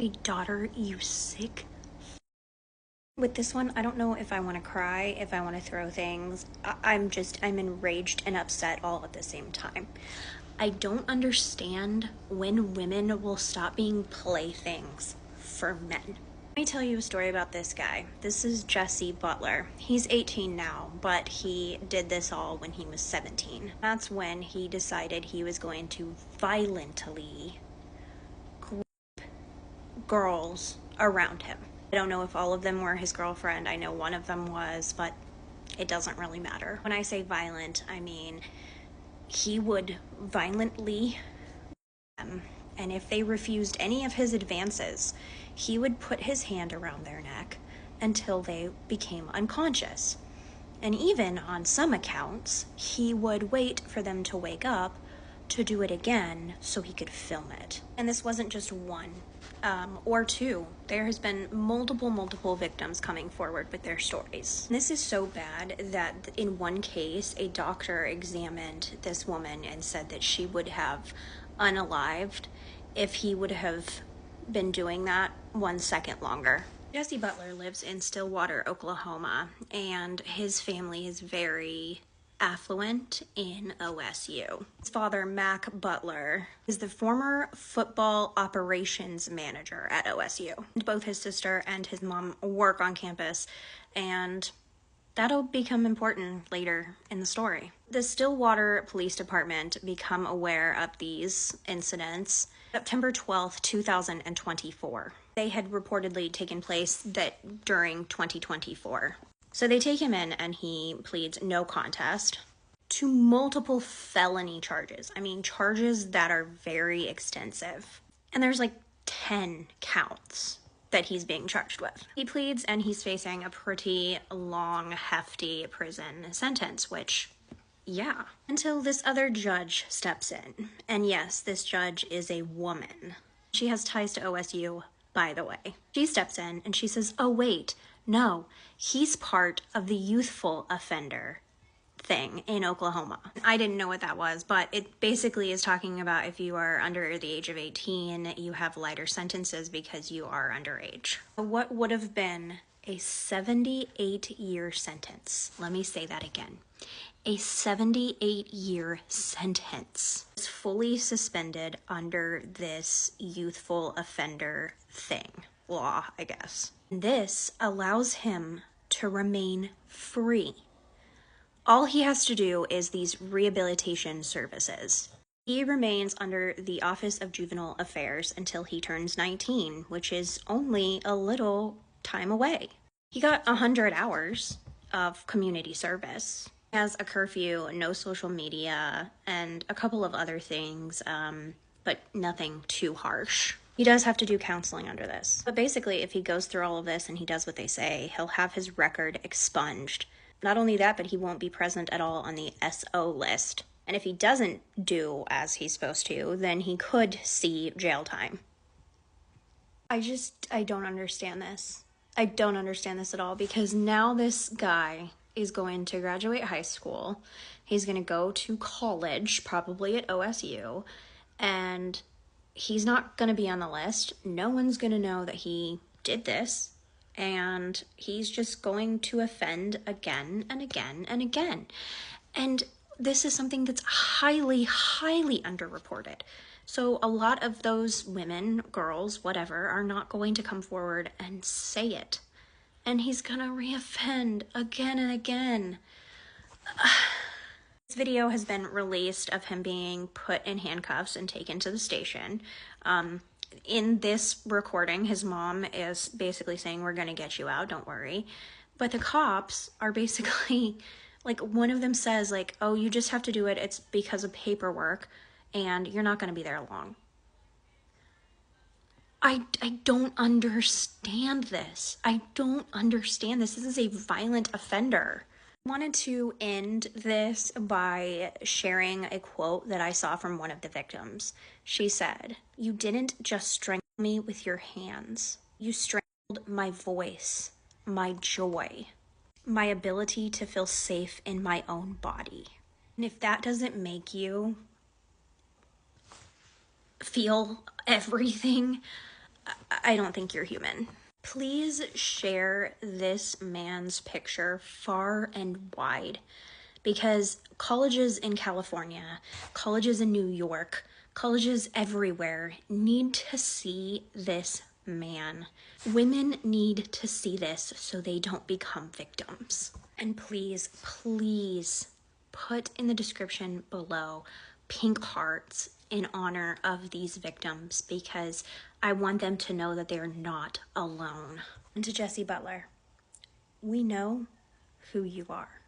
a daughter, you sick. With this one, I don't know if I want to cry, if I want to throw things. I'm enraged and upset all at the same time. I don't understand when women will stop being playthings for men. Let me tell you a story about this guy. This is Jesse Butler. He's 18 now, but he did this all when he was 17. That's when he decided he was going to violently group girls around him. I don't know if all of them were his girlfriend. I know one of them was, but it doesn't really matter. When I say violent, I mean he would violently and if they refused any of his advances, he would put his hand around their neck until they became unconscious. And even on some accounts, he would wait for them to wake up to do it again so he could film it. And this wasn't just one or two. There has been multiple victims coming forward with their stories. And this is so bad that in one case, a doctor examined this woman and said that she would have unalived if he would have been doing that 1 second longer. Jesse Butler lives in Stillwater, Oklahoma, and his family is very affluent in OSU. His father, Mac Butler, is the former football operations manager at OSU. Both his sister and his mom work on campus, and that'll become important later in the story. The Stillwater Police Department become aware of these incidents September 12th, 2024. They had reportedly taken place during 2024. So they take him in and he pleads no contest to multiple felony charges. I mean, charges that are very extensive. And there's like 10 counts that he's being charged with. He pleads and he's facing a pretty long, hefty prison sentence, which, yeah. Until this other judge steps in. And yes, this judge is a woman. She has ties to OSU, by the way. She steps in and she says, oh wait, no, he's part of the youthful offender thing in Oklahoma. I didn't know what that was, but it basically is talking about if you are under the age of 18, you have lighter sentences because you are underage. What would have been a 78-year sentence? Let me say that again. A 78-year sentence is fully suspended under this youthful offender law, I guess. This allows him to remain free. All he has to do is these rehabilitation services. He remains under the Office of Juvenile Affairs until he turns 19, which is only a little time away. He got 100 hours of community service. He has a curfew, no social media, and a couple of other things, but nothing too harsh. He does have to do counseling under this. But basically, if he goes through all of this and he does what they say, he'll have his record expunged. Not only that, but he won't be present at all on the SO list. And if he doesn't do as he's supposed to, then he could see jail time. I don't understand this. I don't understand this at all, because now this guy is going to graduate high school. He's going to go to college, probably at OSU, and he's not going to be on the list. No one's going to know that he did this. And he's just going to offend again and again and again. And this is something that's highly underreported. So a lot of those women, girls, whatever, are not going to come forward and say it. And he's gonna reoffend again and again. This video has been released of him being put in handcuffs and taken to the station. In this recording, his mom is basically saying, we're going to get you out, don't worry. But the cops are basically, like, one of them says, like, oh, you just have to do it. It's because of paperwork, and you're not going to be there long. I don't understand this. I don't understand this. This is a violent offender. I wanted to end this by sharing a quote that I saw from one of the victims. She said, "You didn't just strangle me with your hands. You strangled my voice, my joy, my ability to feel safe in my own body." And if that doesn't make you feel everything I don't think you're human. Please share this man's picture far and wide, because colleges in California, colleges in New York, colleges everywhere need to see this man. Women need to see this so they don't become victims. And please, please put in the description below pink hearts in honor of these victims, because I want them to know that they're not alone. And to Jessie Butler, we know who you are.